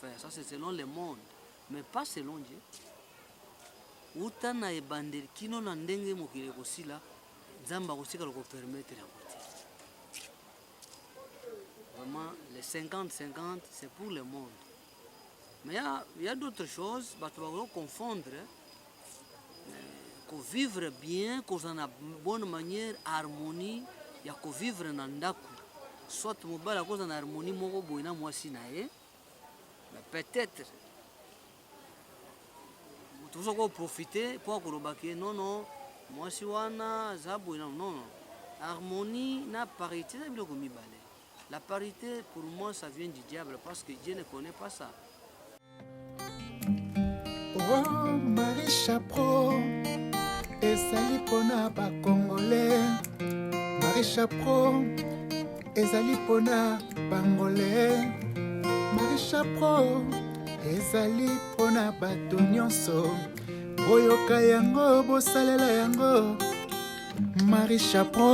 faire. Ça, c'est selon le monde, mais pas selon Dieu. Utana ebandeli kino na ndenge mokili kosila nzamba kosika loko permettre ya côté. Vraiment les 50-50 c'est pour le monde. Mais il y a d'autres choses, bah tu vas confondre qu'on vivre bien, qu'on a une bonne manière, harmonie, il y a qu'on vivre dans ndaku. Soit mobile à cause en harmonie moko boina moi sinae. Mais peut-être tout ça qu'on profiter pour que non moi si wana zabu non harmonie na parité ça bilo komi balé. La parité pour moi ça vient du diable parce que Dieu ne connaît pas ça. Oh Marie Chapro ezali pona ba congolais. Marie Chapro ezali pona bangolais. Marie Chapro ezali pona bato nyonso boyoka yango bosalela yango. Marie Chapro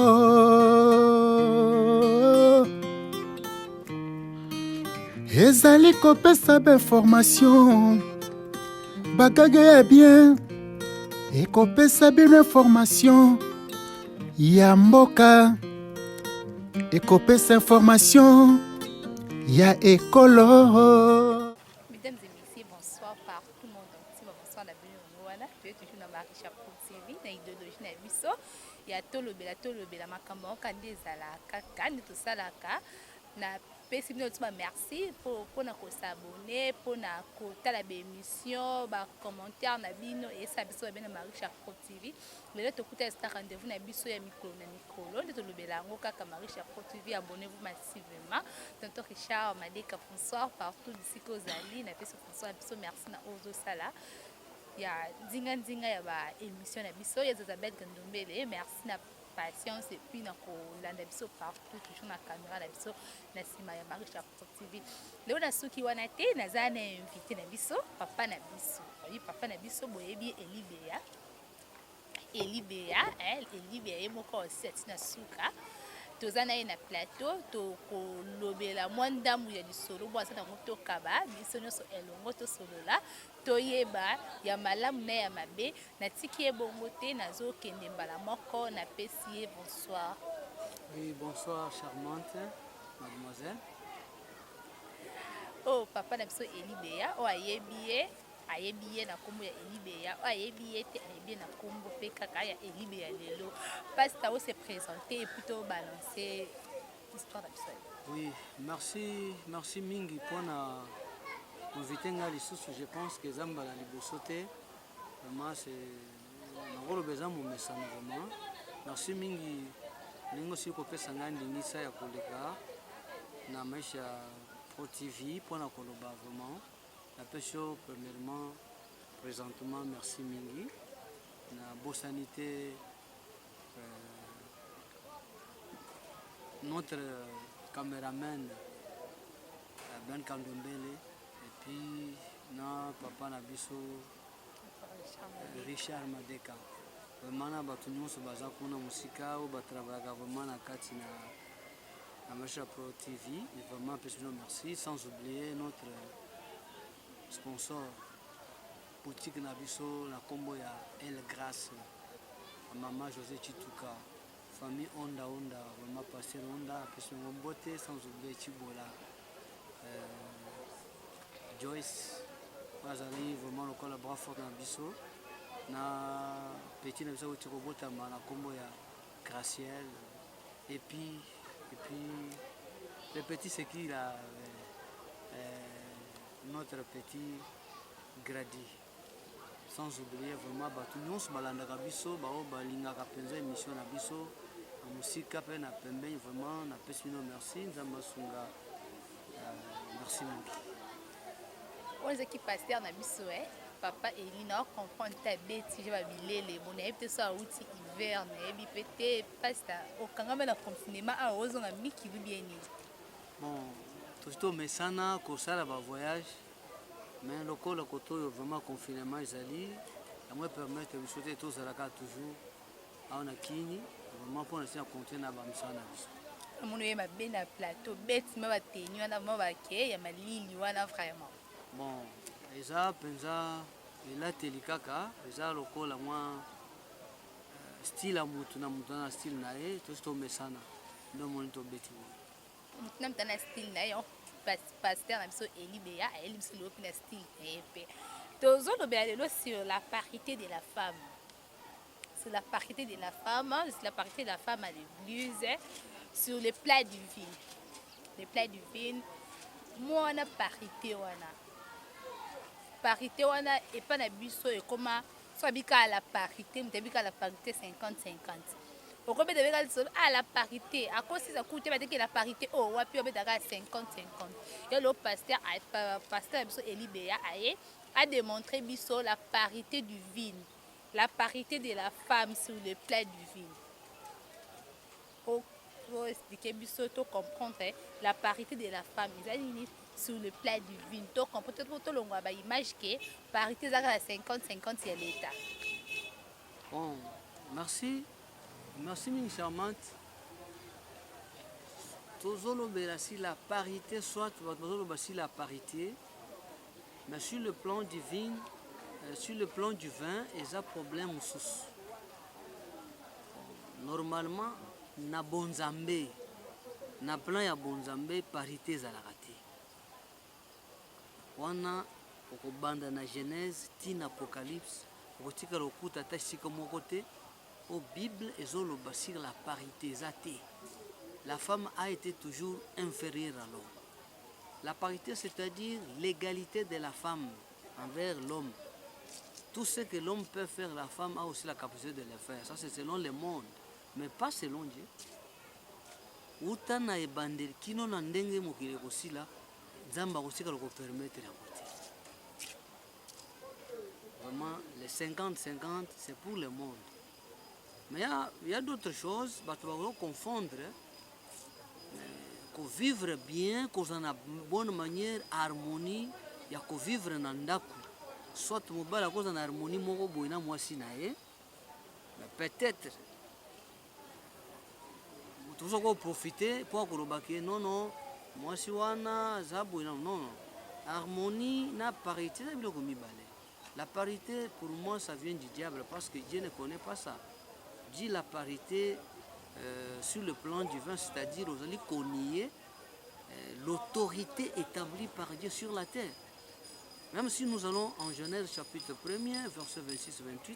ezali kopesa information bagaga ya bien ekopesa bino information ya mboka ekopesa information ya ekolo. Mesdames et messieurs, bonsoir par tout le monde entier. Bonsoir la bienvenue. Tu es toujours dans Marie Chapro TV, dans l'idéologie na biso. Ya tolobela makambo kandi ezalaka kandi tosalaka na pesi bino tuma merci pour na ko s'abonner, pour na ko tala ba émission, ba commentaire na bino et ça biso ba na Marie Chapro TV. Lelo tokuta esta rendez-vous na biso ya micro nde tolobela ngo kaka Marie Chapro TV, abonnez-vous massivement. Tonton Richard Madeka bonsoir partout d'ici Kozali na pesi bonsoir biso merci na ozo sala. Ya dinga ya ba émission na biso ya Isabelle Gandombele, merci na patience et puis na ko landa biso partout toujours na caméra na biso na sima ya Marie Chapro TV. Leo na suki wana te nazana invité na biso papa na biso. Oui papa na biso boyebi Elibea moko aussi atina suka. Tozana na plateau to kolobela mwandamu ya lisolo bwaza na moto kaba biso nyonso elongo to solola toyeba ya malamu na ya mabe na tiki ebongo te nazo kende mbala moko na pesi bonsoir. Oui, bonsoir charmante mademoiselle. Oh papa na biso Elibea o ayebiye na kombo ya Elibea o ayebiye te ayebiye na kombo pe kaka ya Elibea lelo parce que se présenter et plutôt balancer l'histoire de ça. Oui, merci mingi pour na inviter nga lisusu. Je pense que zamba la libosote vraiment c'est ngolo besoin mo mesana vraiment. Merci mingi lingo si ko pesa ngandi ngisa ya koleka na maisha Pro TV pour na koloba vraiment. La pêche premièrement, présentement, merci Mingi. La bonne sanité, notre caméraman Ben Kandombele, et puis notre papa Nabiso, Richard Madeka. Vraiment, nous avons fait des musique, nous avons travaillé vraiment na kati na Maisha Pro TV. Et vraiment, merci, sans oublier notre sponsor boutique Nabiso, la combo ya El Grâce, maman José Chituka, famille Honda, vraiment passer Honda, question beauté, sans oublier Chibola, Joyce, Mazali, vraiment le collaborateur Nabiso, na petit Nabiso Chirobota, la combo ya Graciel, et puis le petit c'est qui là, notre petit Gradi. Sans oublier vraiment batu nyonso balandaka biso bao balingaka penza émission na biso na musika pe na pembeni vraiment na pesi bino merci nzamba sunga merci mingi. On est qui pasteur na biso papa Elina comprendre ta bête si je vais bilele bon et peut-être ça outil hiver na ebi pété pasta au kangama na confinement a ozo na miki bien ni. Bon tout mesana kosala ba voyage mais le col côté vraiment confinement ezali ça me permettre de sauter tous à la carte toujours on a kini vraiment pour essayer de compter na ba msana biso. Mon yema ben na plateau bête ma ba tenyu na ma ba ke ya malili wana vraiment. bon eza mpenza elateli kaka eza lokola mwa style ya mutu na style na ye tosi tomesana nde omoni tobeti boye mutu na mutu na style na ye pasteur na biso elibeya ayeli biso lelo mpe na style na ye mpe tozolobela lelo sur la parité de la femme. Sur la parité de la femme, sur la parité de la femme à l'église, sur les plats divins. Les plats divins, moi on a parité wana. Parité wana et pas na biso et comment soit bika à la parité, mais bika à la parité 50-50. Au combien de bika à la parité, à cause ça coûte que la parité oh wapi on beta 50-50. Et le pasteur biso Elibéa a démontré biso la parité du vin. La parité de la femme sur le plat du vin. Pour expliquer, pour comprendre la parité de la femme sur le plat du vin. Pour comprendre, pour l'image que la parité est à 50-50 c'est l'État. Bon, merci. Merci, mine charmante. Si la parité, soit la parité, mais sur le plan du vin, sur le plan du vin, il y a un problème. Normalement, na bonzambe, na plan ya bonzambe, parité za la raté. Wana, au banda na Genèse, tin Apocalypse, au tika lokuta ta sika mon côté, au Bible, ils ont le basir la parité zate. La femme a été toujours inférieure à l'homme. La parité, c'est-à-dire l'égalité de la femme envers l'homme. Tout ce que l'homme peut faire, la femme a aussi la capacité de le faire. Ça, c'est selon le monde, mais pas selon Dieu. Utana ebandeli kino na ndenge mokile kosila nzamba kosika loko permettre ya côté. Vraiment, les 50-50, c'est pour le monde. Mais il y a d'autres choses, bah, tu vas confondre. Qu'on vivre bien, qu'on ait une bonne manière, harmonie, il y a qu'on vivre dans ndaku. Soit tu as une harmonie, moi si mais peut-être tu vas profiter pour que non, moi si wana non, non. Harmonie, na parité, la parité pour moi ça vient du diable parce que Dieu ne connaît pas ça. Dit la parité sur le plan divin, c'est-à-dire aux alliés qu'on y est l'autorité établie par Dieu sur la terre. Même si nous allons en Genèse chapitre 1er, verset 26-28,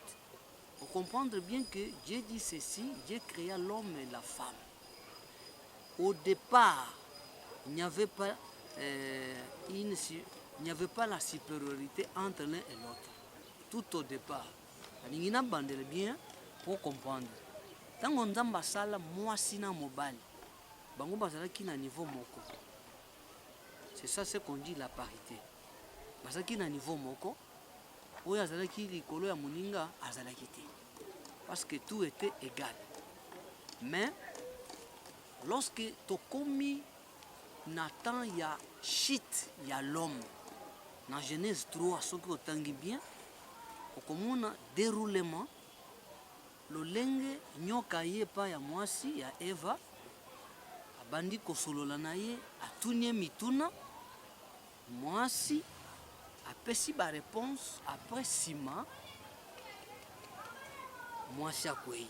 pour comprendre bien que Dieu dit ceci, Dieu créa l'homme et la femme. Au départ, il n'y avait pas, la supériorité entre l'un et l'autre. Tout au départ. Il y a bien pour comprendre. Tant qu'on a sala mwasi na mobali, bango bazalaki na niveau moko. C'est ça ce qu'on dit la parité. Bazalaki na niveau moko, oyo azalaki likolo ya moninga azalaki te. Parce que tout était égal. Mais lorsque tokomi na temps ya chute ya l'homme, dans Genèse 3, ce que otangi bien, okomona déroulement lolenge nyoka ye pa ya mwasi ya Eva abandi kosolola na ye atunie mituna mwasi apesi ba réponse après sima mwasi akwei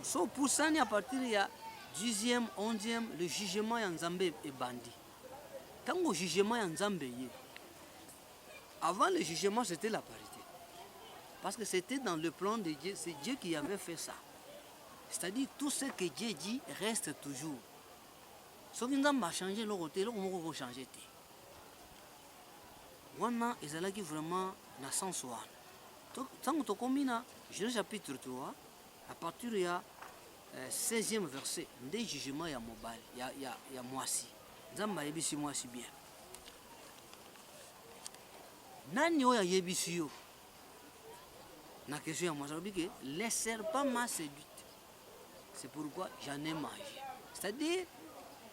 so pusani à partir ya 10e 11e le jugement ya Nzambe ebandi tango jugement ya Nzambe ye avant le jugement c'était la parité. Parce que c'était dans le plan de Dieu, c'est Dieu qui avait fait ça. C'est-à-dire tout ce que Dieu dit reste toujours. Ce qui n'a pas changé, le côté, on va changer. Wana ezalaki vraiment na sens wana. Tant que tu combines Genèse chapitre 3, à partir du 16e verset, des jugements ya mobile, ya mwasi. Nzamba yebisi mwasi bien. Nani oya yebisi yo? La question à moi, je dis que les serpents m'a séduite. C'est pourquoi j'en ai mangé. C'est-à-dire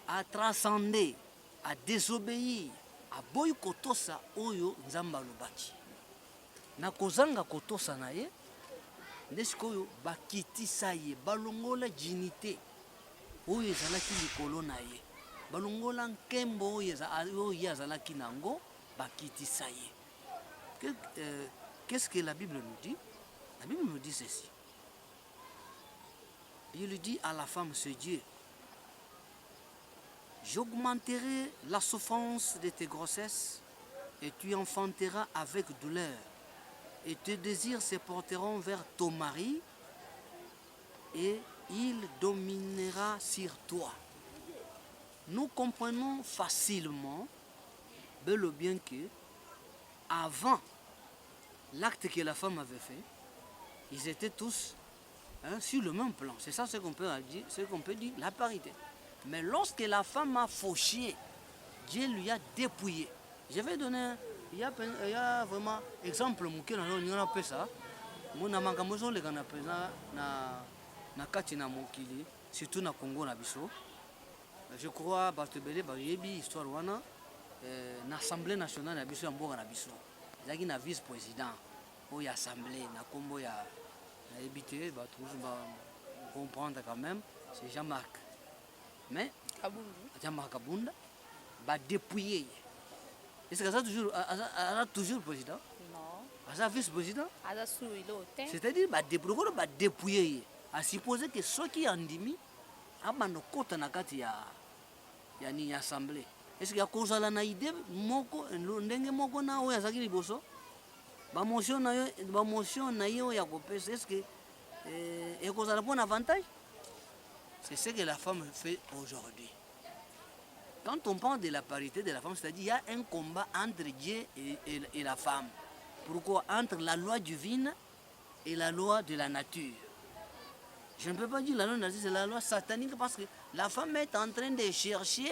à transcender, à désobéir, à boycotter ça, oyo nzamba lobaki. Na kozanga kotosa na ye, ndeskoyo bakiti sa ye, balongola dignité, oyo ezalaki likolo na ye. balongola nkembo oyo ye azalaki nango bakitisa ye. Qu'est-ce que la Bible nous dit? La Bible nous dit ceci. Il dit à la femme, c'est Dieu, j'augmenterai la souffrance de tes grossesses et tu enfanteras avec douleur. Et tes désirs se porteront vers ton mari et il dominera sur toi. Nous comprenons facilement, bel ou bien que, avant l'acte que la femme avait fait, ils étaient tous sur le même plan. C'est ça ce qu'on peut dire, la parité. Mais lorsque la femme a fauché, Dieu lui a dépouillé. Je vais donner, il y a vraiment exemple, on appelle ça. Mon amagamozo le gana présent na katina mokili, surtout na Congo na biso. Je crois Bartebele Bayebi histoire wana l'Assemblée nationale na biso ya mboka na biso. Zaki na vice-président au assemblée na kombo ya habité ba toujours ba comprendre quand même, c'est Jean-Marc. Mais Jean-Marc Kabunda ba dépouiller. Est-ce que ça toujours président? Non. Ça vice-président? C'est-à-dire ba dépouiller. À supposer que ceux qui en dimi abano kota na kati ya ni assemblée. Est-ce que ya kozala na idée moko ndenge moko na oya zaki liboso? Ba motion na yo ya kopesa, est-ce que ekozala pour un avantage? C'est ce que la femme fait aujourd'hui. Quand on parle de la parité de la femme, c'est-à-dire il y a un combat entre Dieu et la femme. Pourquoi? Entre la loi divine et la loi de la nature. Je ne peux pas dire la loi de la nature, c'est la loi satanique parce que la femme est en train de chercher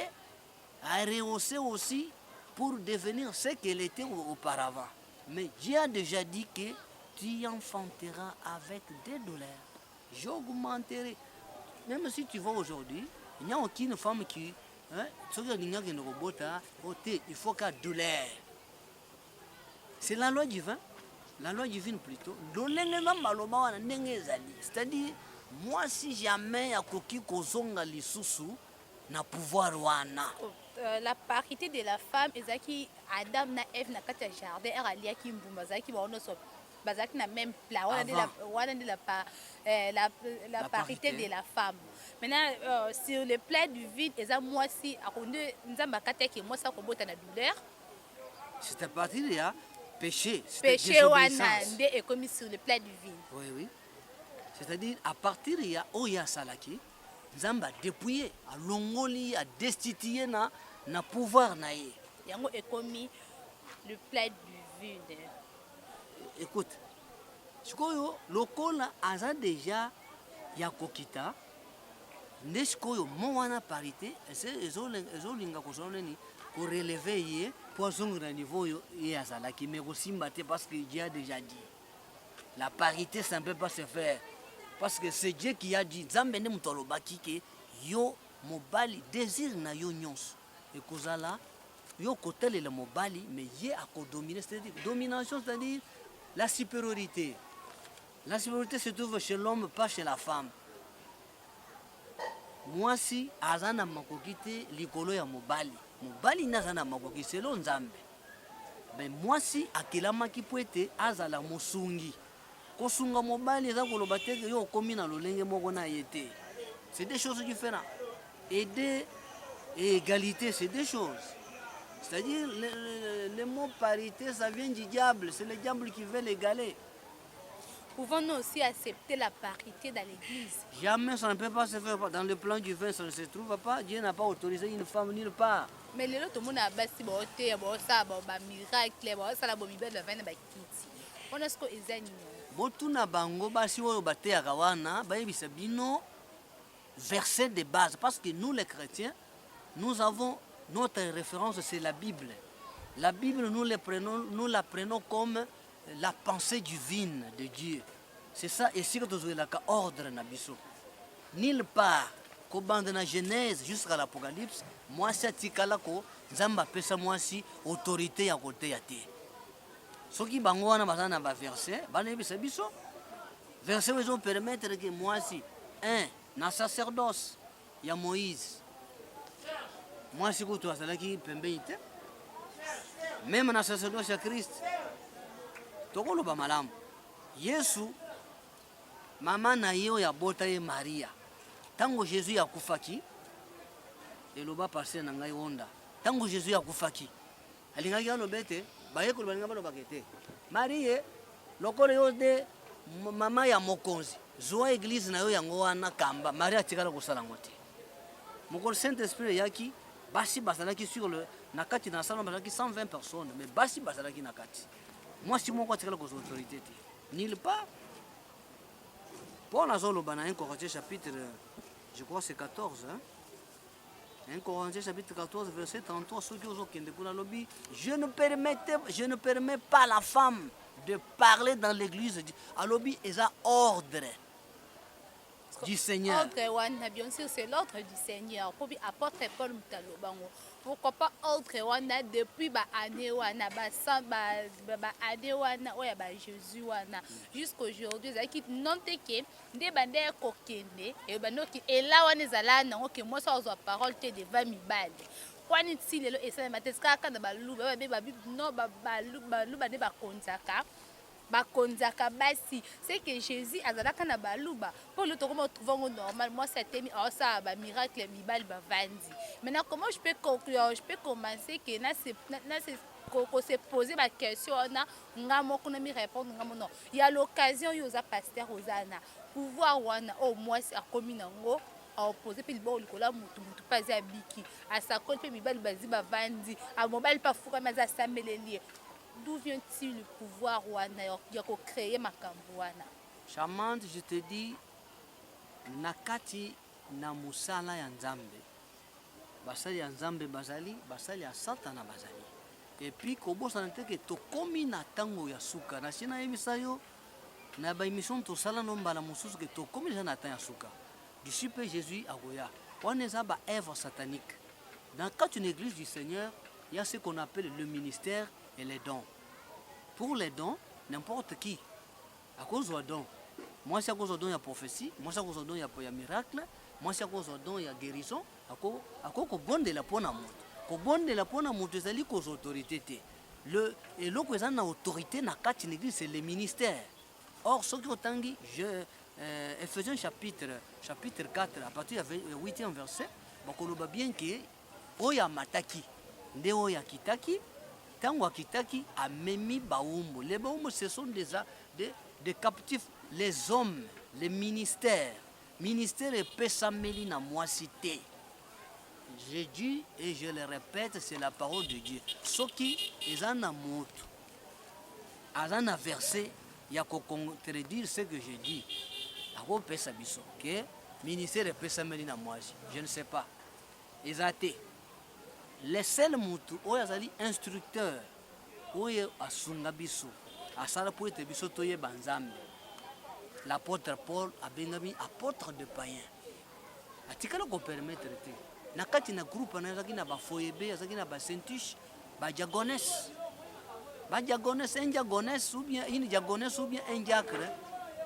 à rehausser aussi pour devenir ce qu'elle était auparavant. Mais Dieu a déjà dit que tu enfanteras avec des douleurs. J'augmenterai. Même si tu vois aujourd'hui, il n'y a aucune femme qui... il faut qu'elle douleur. C'est la loi divine. La loi divine plutôt. C'est-à-dire, moi si jamais à koki kozonga lisusu na pouvoir wana. La parité de la femme ezaki Adam na Ève na kati ya jardin eralia ki mbumba zaki ba ono so bazaki na même plat la parité de la femme. Maintenant sur le plat du vide eza moi si akonde nzamba kati ke moi ça ko bota na douleur. C'est à partir de là péché, péché wana nde est commis sur le plat du vide. Oui oui. C'est-à-dire à partir de là oya salaki nzamba dépouiller a longoli a destituer na pouvoir na ye. Yango est commis le plat du vide. Écoute, sikoyo lokola aza déjà ya kokita nde sikoyo mo wana parité ezolinga kozoleni ko relever ye pour zongra niveau ye azalaki mais kosimba te parce que Dieu a déjà dit. La parité ça ne peut pas se faire parce que c'est Dieu qui a dit Nzambe nde muto alobaki ke yo mobali désir na yo nyonso ekozala yo kotelela mobali mais ye akodominer, c'est-à-dire domination, c'est-à-dire la supériorité. La supériorité se trouve chez l'homme, pas chez la femme. Moi si azana makoki te likolo ya mobali mobali nazana makoki selo Nzambe, mais moi si akelamaki po ete azala mosungi kosunga mobali eza koloba te yo okomi na lolenge moko na ye te. C'est des choses différentes. Aider et égalité, c'est des choses. C'est-à-dire, le mot parité, ça vient du diable. C'est le diable qui veut l'égaler. Pouvons-nous aussi accepter la parité dans l'église? Jamais, ça ne peut pas se faire. Dans le plan du vin, ça ne se trouve pas. Dieu n'a pas autorisé une femme nulle part. Mais les autres, tout le monde a bâti, ça, miracle, ça, la bombe, la veine, on a ce qu'on est botuna bango basi oyo bateaka wana bayebisa bino verset de base parce que nous les chrétiens nous avons notre référence, c'est la Bible. La Bible nous la prenons comme la pensée divine de Dieu. C'est ça et si que la ordre na biso nulle part ko bande na Genèse jusqu'à l'Apocalypse moi c'est tikala ko Nzamba pesa moi si autorité ya côté ya te. Soki bango wana bazana ba verset banebisa biso verset ils ont permettre que moi si un na sacerdoce ya Moïse mwasi kutu azalaki pembeni te meme na sacerdoce ya Christ tokoloba malamu Yesu mama na ye oyo abota ye Maria ntango Jésus akufaki eloba parcelle na ngai onda ntango Jésus akufaki alingaki aloba ete bayekoli balinga balobaka ete Marie lokolo yo de mama ya mokonzi zwa église na yo yango wana kamba Maria atikala kosala ngo te mokolo Saint-Esprit yaki basi bazalaki sur le na kati na salon bazalaki 120 personnes mais basi bazalaki na kati mwasi moko atikala kozwa autorité te nulle part. Paul azoloba na 1 Corinthiens chapitre je crois c'est 14 hein? 1 Corinthiens chapitre 14 verset 33 ceux qui osent kende kuna lobi je ne permets pas la femme de parler dans l'église alobi eza ordre du Seigneur. Ordre wana bien sûr c'est l'ordre du Seigneur. Pour apporter Paul Mutalobango. Pourquoi pas ordre wana depuis ba année wana ba année wana oya ba Jésus wana jusqu'aujourd'hui ça qui non teke nde bande kokende et banoki et là wana ezala nango ke moi ça ozo parole te devant mibale. Kwani ti lelo esala mateska kana baluba ba no baluba ne bakonzaka bakonzaka basi c'est que Jésus azalaka na baluba pour le trouver normal moi ça temi ça ba miracle mibali ba vandi maintenant comment je peux conclure je peux commencer que na se poser ma question na ngamo kuna mi répondre ngamo non il y a l'occasion yoza pasteur ozana pouvoir wana au moins a commis nango a opposé puis bon likola mutu pas ya biki a sa kol pe mibali bazi ba vandi a mobile pas fuka maza sambeleli. D'où vient-il le pouvoir wana ya ko créer makambo wana? Charmante, je te dis nakati na musala ya Nzambe. Basali ya Nzambe bazali, basali ya Satana bazali. Et puis kobosa na teke to komi na tango ya suka. Na sina yebisa yo na ba émission to sala no mbala mususu ke to komi na tango ya suka. Disciple Jésus agoya. On est ba œuvre satanique. Dans quand une église du Seigneur, il y a ce qu'on appelle le ministère et les dons. Pour les dons, n'importe qui, à cause de dons, moi c'est à cause de dons il y a prophétie, moi c'est à cause de dons il y a miracle, moi c'est à cause de dons il y a guérison, à cause de bon de la peau na moto, ko bon de la peau na moto c'est cause autorité le et l'autre ils ont autorité na quatre église c'est le ministère. Or ce qui otangi Ephésiens chapitre 4 à partir du 8e verset, bakoloba bien que oya mataki, nde oya kitaki. Tango akitaki amemi baumbo. Les baumbo ce sont des captifs, les hommes, les ministères. Ministère et pesameli na moisité. Je dis et je le répète, c'est la parole de Dieu. Ce qui est en amour, en un verset, il y a qu'à contredire ce que je dis. Ako pesa biso, que ministère et pesameli na moisité. Je ne sais pas. Exacté. Les seuls mutu oyo azali instructeur oyo asunga biso asala po ete biso toyeba Nzambe. L'apôtre Paul abengami apôtre de païen atikala kopermettre te na kati na groupe na azaki na bafoyebe azaki na basentuche badiagonesse un diagonesse ou bien une diagonesse ou bien un diacre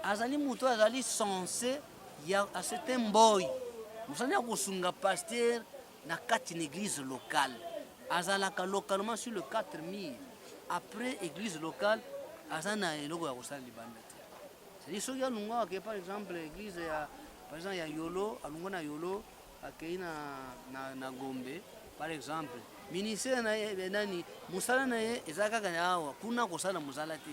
azali mutu azali censé ya a certain boy musani akosunga pasteur na kati église locale azalaka localement sur le 4000 après église locale azana eloko ya kosala libanda te c'est-à-dire soki alunga ke par exemple église ya par exemple ya Yolo alunga na Yolo akei na Gombe par exemple ministère na nani musala na ye ezaka kana awa kuna kosala musala te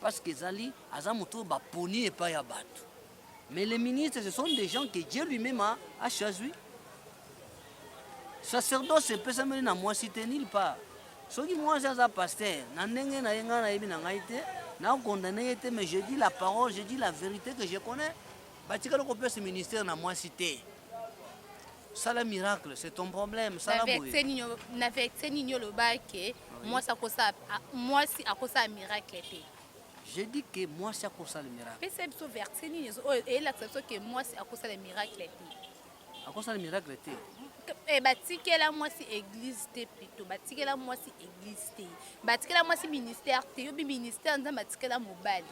parce que zali aza muto ba poni epa ya bato mais les ministres ce sont des gens que Dieu lui-même a choisi. Sacerdoce pesameli na moisité nulle part. Soki moi j'ai pasteur, na ndenge na yenga na yebi na ngai te, na condamné te mais je dis la parole, je dis la vérité que je connais. Batika ko pesa ministère na moisité. Ça le miracle, c'est ton problème, ça la boye. Na vexé nino le baké, moi ça kosa moi si akosa miracle te. Je dis que moi c'est akosa le miracle. Mais c'est plutôt versé nino et l'acceptation que moi si akosa le miracle te. Akosa le miracle te. Batikela moi si église te plutôt batikela moi si église te batikela moi si ministère te yo bi ministère nza batikela mobali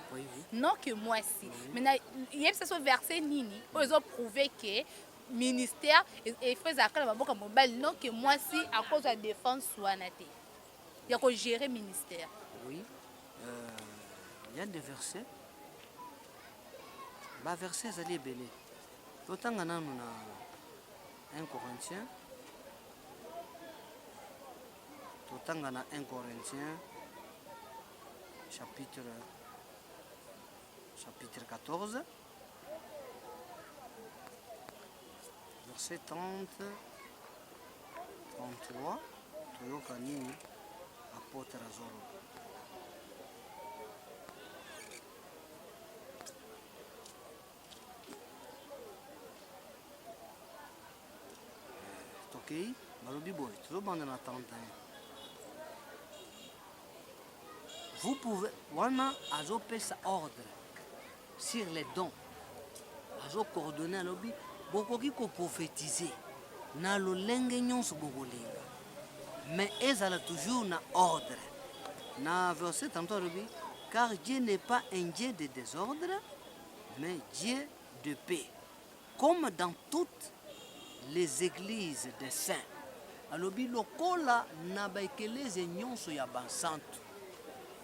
non que moi si maintenant il y a ce verset nini ils ont prouvé que ministère et fait ça quand maboka mobile non que moi si à cause de défense wana te ya ko gérer ministère. Oui, il y a des versets. Ba versets zali belé. Totanga nanu na 1 Corinthiens. Totanga na 1 Corinthiens chapitre 14. Verset 30, 33, Toyoka nini apôtre Azoro. Tokei, balobi boy, tozobanda na 31. Vous pouvez, wana azopesa ordre sur les dons. Azo coordonner alobi. Bokoki ko prophétiser na lolenge nyonso bokolinga mais ezala toujours na ordre na verset 33 lobi car Dieu n'est pas un Dieu de désordre mais Dieu de paix comme dans toutes les églises des saints alobi lokola na ba eklise nyonso ya basantu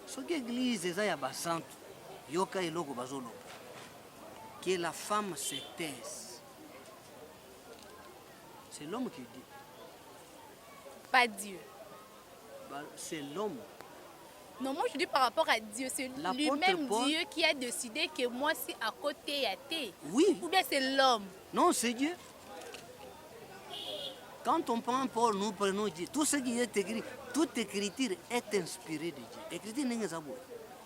soki église eza ya basantu yoka eloko bazoloba que la femme se taise. C'est l'homme qui dit. Pas Dieu. C'est l'homme. Non, moi je dis par rapport à Dieu. C'est lui-même Dieu qui a décidé que moi si à côté il y a thé. Oui. Ou bien c'est l'homme. Non, c'est Dieu. Quand on prend Paul, nous prenons Dieu. Tout ce qui est écrit, toute écriture est inspirée de Dieu. Écriture n'est pas bon.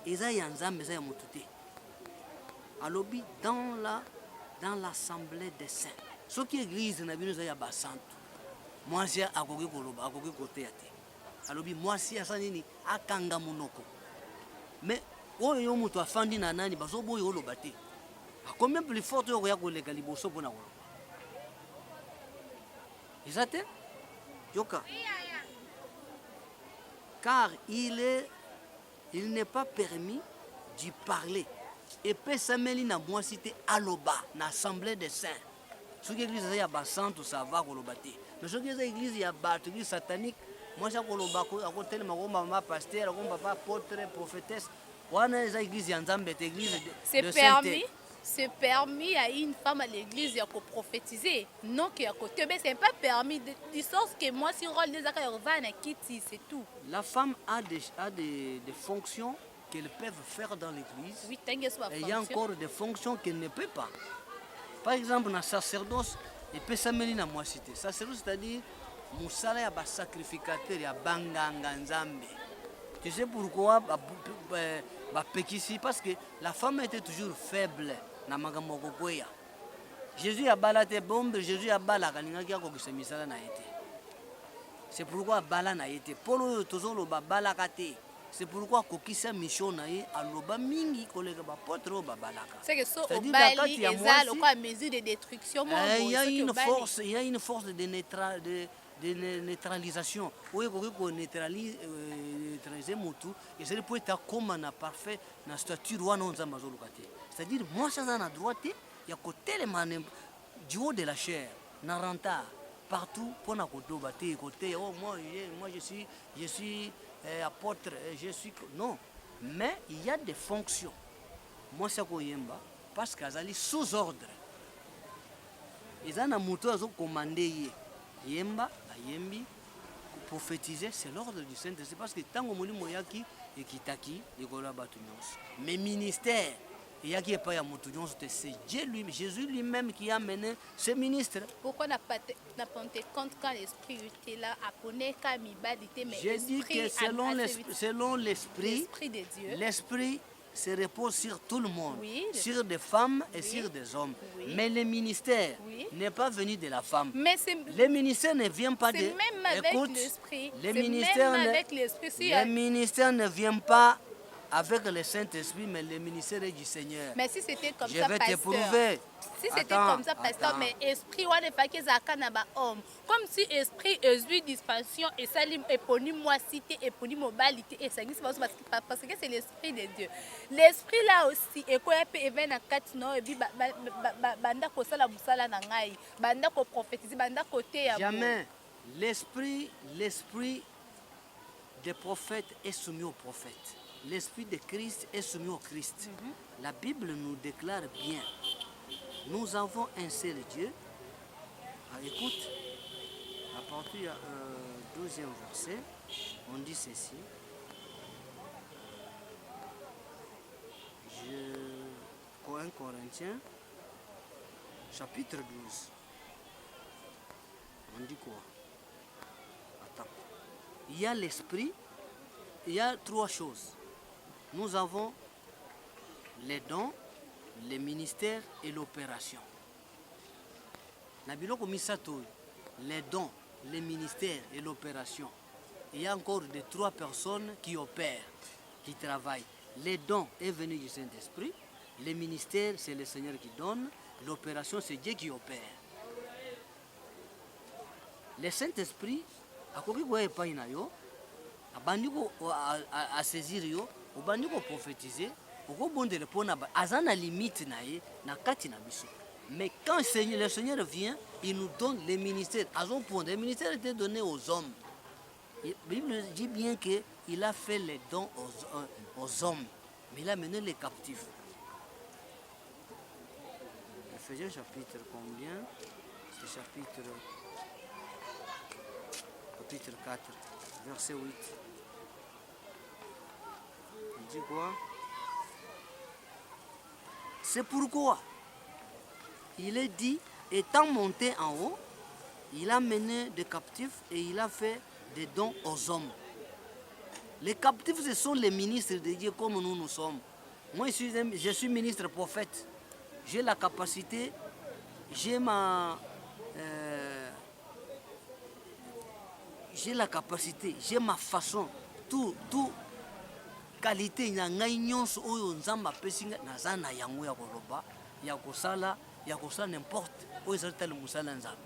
Eza yanzambe eza yamutute. Alobi dans l'assemblée des saints. Ce qui est église na bino ya basantu. Moi si akoki koloba, akoki koteya te. Alobi moi si asa nini akanga munoko. Mais oyo mutu afandi na nani baso boyo oloba te. Combien plus fort yo ya koleka liboso pona koloba. Ezate? Yoka. Car il n'est pas permis d'y parler. Et pesameli na moi cité aloba na assemblée des saints. Ce qui est l'église ya basantu ça va kolobate. Mais ce qui est l'église ya bato, l'église satanique, moi ça kolobako à côté de ma pasteur, comme papa apôtre, prophétesse. Wana eza église ya nzambe, église de sainteté. C'est permis à une femme à l'église de prophétiser. Non que à côté, mais c'est pas permis de sens que moi si rôle des akayovana kiti, c'est tout. La femme a des fonctions qu'elles peuvent faire dans l'église. Oui, et il y a encore des fonctions qu'elles ne peuvent pas. Par exemple, dans le sacerdoce, il peut s'amener dans moi cité. Sacerdoce, c'est-à-dire, Moussala ya ba sacrificateur ya banganga nzambe. Tu sais pourquoi ba pekisi parce que la femme était toujours faible na makambo kokoya. Jésus a balate bombe, Jésus a bala kalinga kia ko kisemisala na été. C'est pourquoi bala na été. Polo tozolo ba bala kate. C'est pourquoi kokisa mission na ye aloba mingi kolega ba potre ba balaka. C'est que so obali ezalo kwa mesure de destruction il y a une force, il y a une force de neutralisation. Oui, ko neutraliser mutu et c'est pour être comme na parfait na stature wana nzamba zolukate. C'est-à-dire moi ça na droite il y a côté les manes du haut de la chair na renta partout pour na kodoba te côté oh moi je suis apôtre, je suis... Non, mais il y a des fonctions. Moi, c'est quoi yemba parce qu'ils sont sous ordre. Ils ont un mouton à commander. Yemba, yembi, prophétiser, c'est l'ordre du Saint-Esprit. Parce que tant que moni moyaki et kitaki, il y a mais ministère, il y a qui est pas ya mouton, c'est Jésus lui-même qui a mené ce ministre. Pourquoi n'a pas Pentecôte quand l'esprit était là à connaître Kamibalité mais j'ai dit que selon l'esprit de Dieu, l'esprit se repose sur tout le monde, oui, sur des femmes et sur des hommes. Oui. Mais le ministère n'est pas venu de la femme. Mais le ministère ne vient pas de... Même avec l'esprit. Le ministère ne vient pas avec le Saint-Esprit, mais le ministère est du Seigneur. Mais si c'était comme Je ça, vais pasteur. te prouver. Si c'était Attends, comme ça, pasteur, attends. mais esprit, on est pas qu'ils homme. Comme si esprit, exuit dispensation, et ça, éponyme, moi, cité, éponyme, mobalité, et ça, parce que c'est l'esprit de Dieu. L'esprit là aussi, et quoi, et bien, à 4 non, et puis, banda ko sala musala na ngai, banda ko prophétiser, banda côté à Jamais. L'esprit des prophètes est soumis aux prophètes. L'esprit de Christ est soumis au Christ. La Bible nous déclare bien. Nous avons un seul Dieu. Ah, écoute, à partir du 12e verset, on dit ceci. 1 Corinthiens, chapitre 12. On dit quoi? Attends. Il y a l'esprit, il y a 3 choses. Nous avons les dons, les ministères et l'opération. Les dons, les ministères et l'opération. Il y a encore des 3 personnes qui opèrent, qui travaillent. Les dons est venu du Saint-Esprit, les ministères c'est le Seigneur qui donne, l'opération c'est Dieu qui opère. Le Saint-Esprit, à quoi à saisir yo, au bandiko prophétiser, au bon de répondre à la limite na kati na biso. Mais quand le Seigneur vient, il nous donne les ministères. À son point, les ministères étaient donnés aux hommes. La Bible dit bien qu'il a fait les dons aux hommes, mais il a mené les captifs. Ephésiens chapitre combien? C'est chapitre 4, verset 8. Il dit quoi? C'est pourquoi il est dit, étant monté en haut, il a mené des captifs et il a fait des dons aux hommes. Les captifs, ce sont les ministres de Dieu comme nous sommes. Moi, je suis ministre prophète. J'ai la capacité, j'ai ma façon, tout qualité na ngai nyonso oyo nzamba pesinga nazana yango ya koloba ya kosala n'importe oyo ezali le musala nzamba.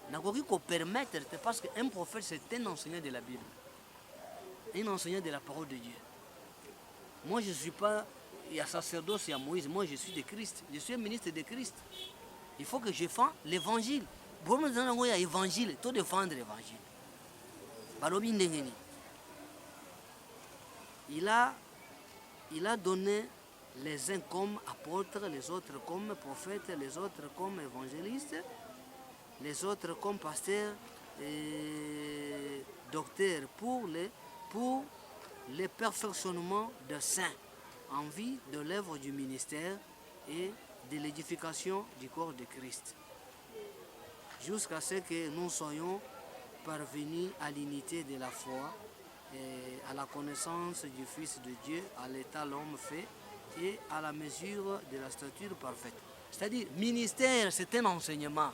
Nakoki ko permettre parce que un prophète c'est un enseignant de la Bible, un enseignant de la parole de Dieu. Moi je ne suis pas un sacerdoce et à Moïse, moi je suis de Christ, je suis un ministre de Christ. Il faut que je fasse l'évangile. Pour moi il y a évangile, tout défendre l'évangile. Balobi ndengeni. Il a donné les uns comme apôtres, les autres comme prophètes, les autres comme évangélistes, les autres comme pasteurs et docteurs pour le perfectionnement des saints en vue de l'œuvre du ministère et de l'édification du corps de Christ. Jusqu'à ce que nous soyons parvenus à l'unité de la foi et à la connaissance du Fils de Dieu, à l'état l'homme fait et à la mesure de la stature parfaite. C'est-à-dire, ministère, c'est un enseignement.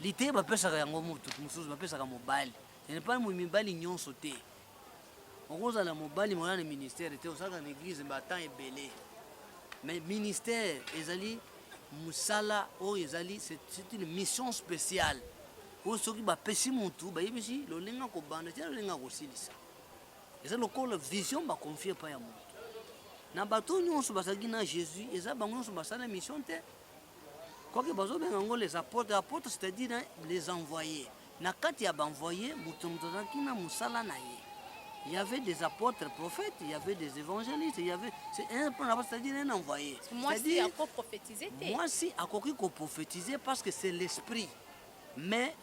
L'ité, ce n'est pas mobile union sauté. On cause la mobile mon ministère était au sein de l'église battant et belé. Mais ministère, ezali musala o ezali c'est une mission spéciale. Pour ceux qui ba pesi mutu ba yebisi lo lenga ko banda tia lo lenga ko silisa. Eza lokolo vision ba confier pa ya mutu. Na bato nyonso basaki na Jésus, eza bango nyonso basala mission te. Quoi que bazo benga ngo les apôtres, c'est-à-dire les envoyés. Na kati ya envoyé mutu mutazaki na musala na ye. Il y avait des apôtres prophètes, il y avait des évangélistes, il y avait c'est-à-dire un envoyé. Moi aussi à quoi prophétiser. Moi aussi à quoi prophétiser parce que c'est l'esprit. Mais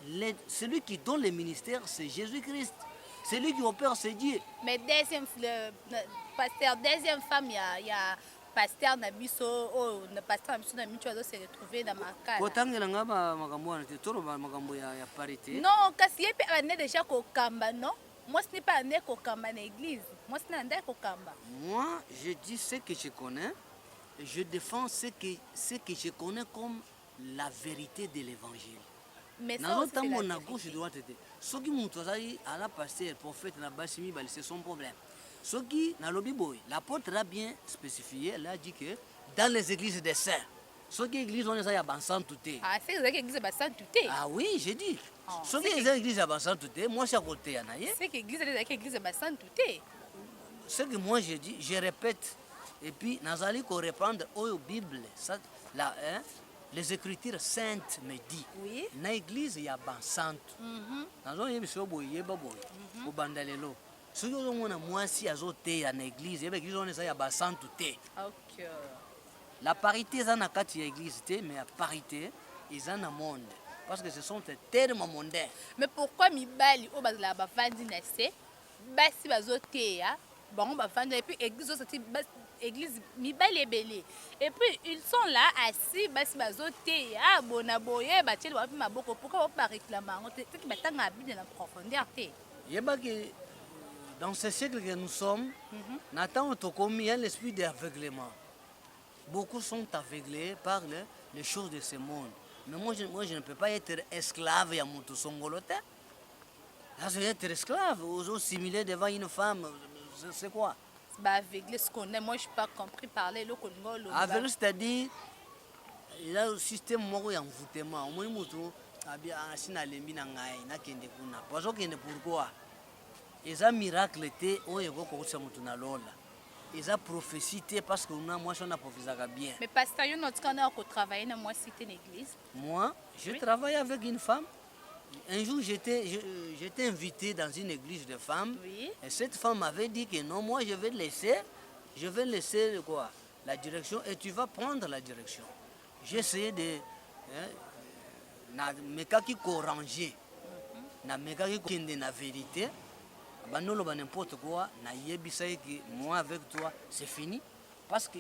celui qui donne le ministère, c'est Jésus-Christ. Celui qui opère, c'est Dieu. Mais deuxième femme, il y a pasteur Nabiso, le pasteur Nabiso s'est retrouvé dans ma case. Non, parce qu'il y a déjà Kokamba, non? Moi, ce n'est pas un Kokamba dans l'église. Moi, ce n'est pas un Kokamba. Moi, je dis ce que je connais. Je défends ce que je connais comme la vérité de l'évangile. Mais ça aussi, c'est la gauche droite. Ce qui montre à la pasteur, prophète, c'est son problème. Ce qui, dans le Bible, l'apôtre a bien spécifié, elle a dit que dans les églises des saints, ce qui église, on les a bansan tout. Ah, c'est que l'église est tout. Ah oui, j'ai dit. Oh, Ce qui est l'église à bansan tout, moi, c'est à côté. C'est que l'église est tout. Ce que moi, j'ai dit, je répète. Et puis, nous allons reprendre la Bible, ça, là, hein, les Écritures saintes me disent. Oui. Dans l'église, il y a bansan tout. Dans l'église, bandalelo. Ce que moi si azote en église, l'église on est à bassan tout. OK. La parité est dans kati ya église, mais la parité est dans le monde parce que ce sont des termes mondains. Mais pourquoi mibali o bazala ba vandi na se basi bazote ya bon ba vandi et puis église c'est église mibali ebele et puis ils sont là assis basi bazote ya bona boye ba tshele ba maboko pourquoi ba réclamer ngo te ki batanga Bible na profondeur te. Yeba que dans ce siècle que nous sommes, Nathan il y a l'esprit d'aveuglement. Beaucoup sont aveuglés par les choses de ce monde. Mais moi, je ne peux pas être esclave à mon songolote. Là, je vais être esclave, aux similaires devant une femme, c'est quoi? Bah aveuglé ce qu'on est, moi je n'ai pas compris parler le Congo. Aveuglé, c'est-à-dire, il y a un système qui est envoûtement. Moi, je suis allé pourquoi? Et ça miracle était oh il faut que ça mutuna lola. Et ça prophétie parce que moi je na prophétisaka bien. Mais pasteur yo notre quand on travailler dans moi cité l'église. Moi, je travaille avec une femme. Un jour j'étais invité dans une église de femmes. Oui. Et cette femme m'avait dit que non, moi je vais laisser quoi? La direction et tu vas prendre la direction. J'ai essayé de na meka ki koranger. Na meka ki kende na vérité. Banolo ba n'importe quoi, na yebisa que moi avec toi c'est fini parce que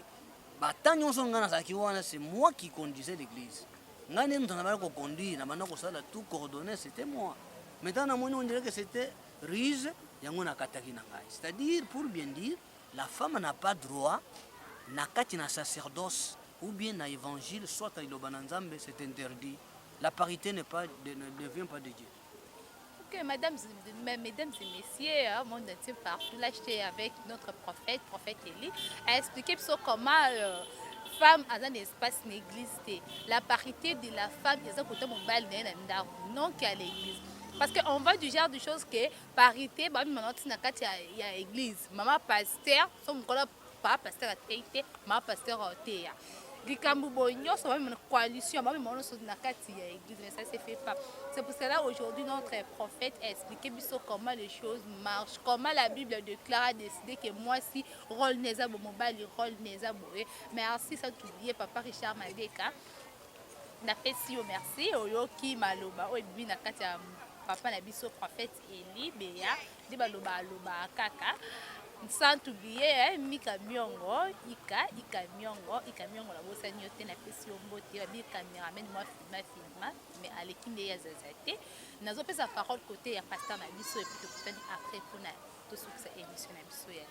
c'est moi qui conduisais l'église. Ngane nous avons pas conduire, na bana ko sala tout coordonné, c'était moi. Maintenant on dirait que c'était ruse yango na kataki na ngai. C'est-à-dire pour bien dire, la femme n'a pas droit na kati na sacerdoce ou bien na évangile soit à ilobana nzambe, c'est interdit. La parité ne vient pas de Dieu. Mesdames et messieurs, monde entier partout, là j'étais avec notre prophète Élie, a expliqué comment femme a un espace l'église, la parité de la femme, non qu'à l'église. Parce qu'on va du genre de choses que parité, il y a l'église, maman pasteur, son papa pasteur a été, maman pasteur a été. Coalition, mais ça se fait pas. C'est pour cela aujourd'hui notre prophète a expliqué comment les choses marchent, comment la Bible déclare a décidé que moi si rôle neza mobile rôle neza boé. Merci sans oublier papa Richard Madeka. Na pesi yo merci oyoki maloba o ebi na kati ya papa na biso prophète Eli Beya de baloba loba kaka. Sans oublier Mika Miongo, Ika Miongo la bossa nyote na pesi ombote ba bi cameraman moi filma mais à l'équipe de Yazazate nazo pesa parole côté ya pasteur na biso et puis tout après pour na tout succès émission na biso ya.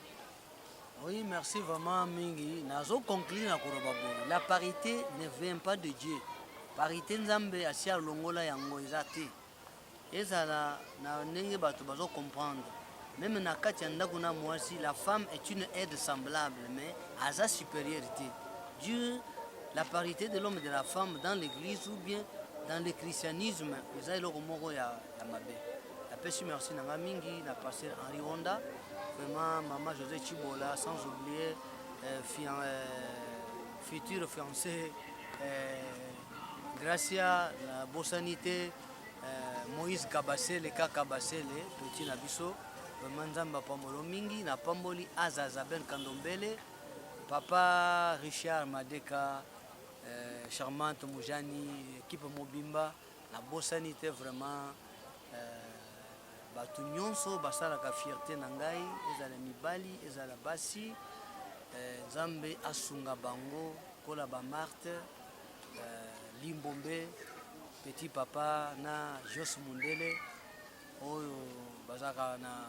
Oui, merci vraiment mingi. Nazo conclure na korobabo. La parité ne vient pas de Dieu. Parité nzambe asia longola yango ezate. Ezala na ndenge bato bazo comprendre. Même dans la femme est une aide semblable, mais à sa supériorité. Dieu, la parité de l'homme et de la femme dans l'église ou bien dans le christianisme, ils ont le la personne merci Nanga Mingi, la pasteur Henri Honda, vraiment maman José Chibola, sans oublier futur fiancé Gracia, la Bossanité, Moïse Kabasele, Kabasele, petit Nabiso. Manzamba Pamolo Mingi, na Pamboli Azaza Ben Kandombele, Papa Richard Madeka, Charmante Moujani, équipe Mobimba, la Bossanité vraiment, Batu Nyonso, Basala ka fierté Nangai, Ezala Mibali, Ezala Basi, Zambe Asunga Bango, Kola Bamarte, Limbombe, Petit Papa, na Jos Mundele, Oyo Bazaka na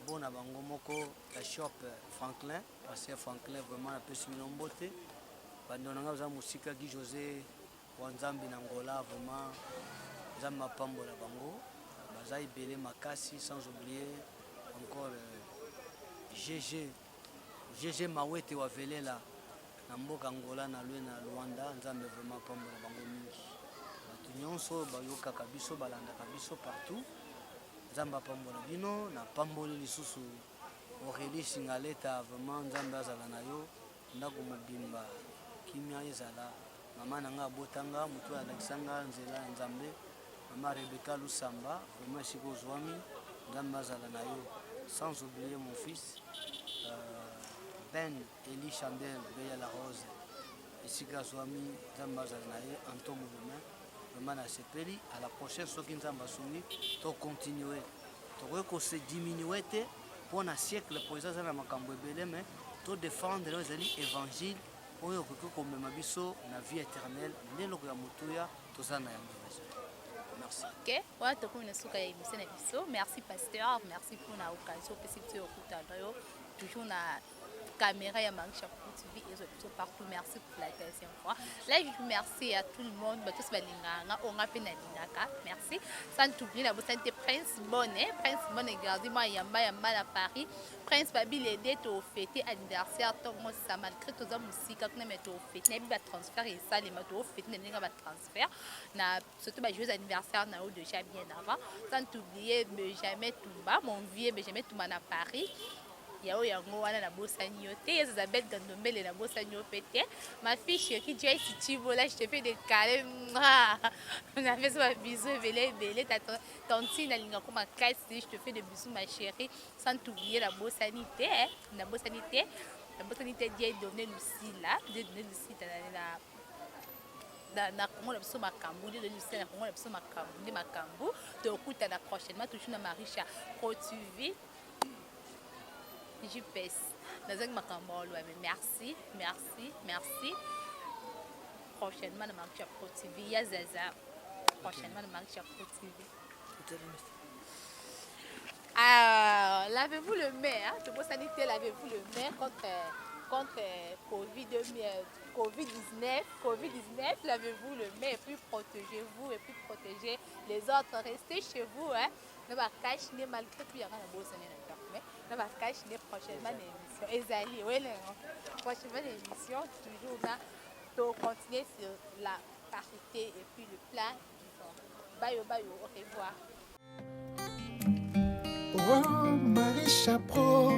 bon à bango moko la shop Franklin parce que Franklin vraiment la personne nomboté bandonanga za musika qui José wanzambi na Angola vraiment za mapambo la bango baza ibele makasi sans oublier encore GG Mawete wa Velela na mboka Angola na lwe na Luanda nzambe vraiment pambola bango mingi batu nyonso bayokaka biso balandaka biso partout nzambe apambola bino na pamboli lisusu Aurélie Singaleta vraiment nzambe azala na yo ndako mobimba kimia ezala mama nanga abotanga mutu alakisanga nzela nzambe mama Rebecca Lusamba vraiment siko zwami nzambe azala na yo sans oublier mon fils Ben Eli Chandel Beya la Rose esika zwami nzambe azala na ye Anton Mouluma vraiment na sepeli à la prochaine soki nzambe asungi to continuer to ko se diminuer te pour un siècle pour ça na makambo ebele mais to défendre les évangile oyo ko mema biso na vie éternelle ndelo ya mutuya to sana yango. Merci. Ok, ouais, tu connais ce qu'il y a. Merci pasteur, merci pour l'occasion, parce que tu as toujours la caméra et Marie Chapeau TV et partout. Merci pour la deuxième fois. Là, je remercie à tout le monde, tous les gens, on a fait merci. Sans oublier la beauté de Prince Bonnet. Prince Bonnet, regardez-moi, Yamba à Paris. Prince Babi l'aidé au fêter anniversaire. Donc, moi, ça malgré tout ça, musique, quand on est au fêter, on a transfert et ça, les motos au fêter, on a transfert. Surtout, les jeux anniversaire, on a déjà bien avant. Sans oublier, Benjamin Toumba, mon vieux Benjamin Toumba à Paris. Yao yango wana na bosani yo te Elisabeth Gandombele na bosani yo pété ma fille chérie Joyce Chivola je te fais des câlins on a fait ça bisous belé ta tantine alinga comme casse je te fais des bisous ma chérie sans t'oublier la bosanité la bosanité Dieu donner Lucie là de donner Lucie na Congo la biso makambu de Lucie na Congo la biso makambu to kuta na prochainement toujours na Marisha Pro TV JPS. Merci. Prochainement, de Marie Chapeau TV. Yazaza. Prochainement, de Marie Chapeau TV. Lavez-vous le main. De vos sanitaires, lavez-vous le main contre Covid-19. Lavez-vous le main et puis protégez-vous et puis protégez les autres. Restez chez vous. Ne pas cacher malgré tout. Il y a un beau sénégalais. On va cacher les prochaines émissions. Prochainement l'émission, toujours là, pour continuer sur la parité et puis le plat du fond. Bye, au revoir. Oh, Marie Chapeau,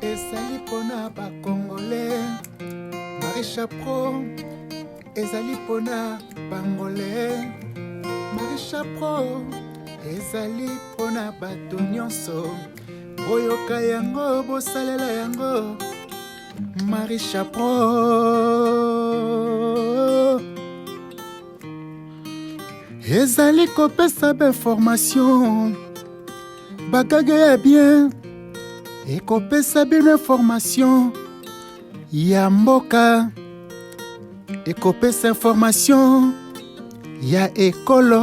ezali pona ba Congolais. Marie Chapeau, ezali pona Bangolais. Marie Chapeau, ezali pona bato nyonso. Boyoka yango bosalela yango Marie Chapeau ezali kopesa ba information bagage ya bien ekopesa bino information ya mboka ekopesa information ya ekolo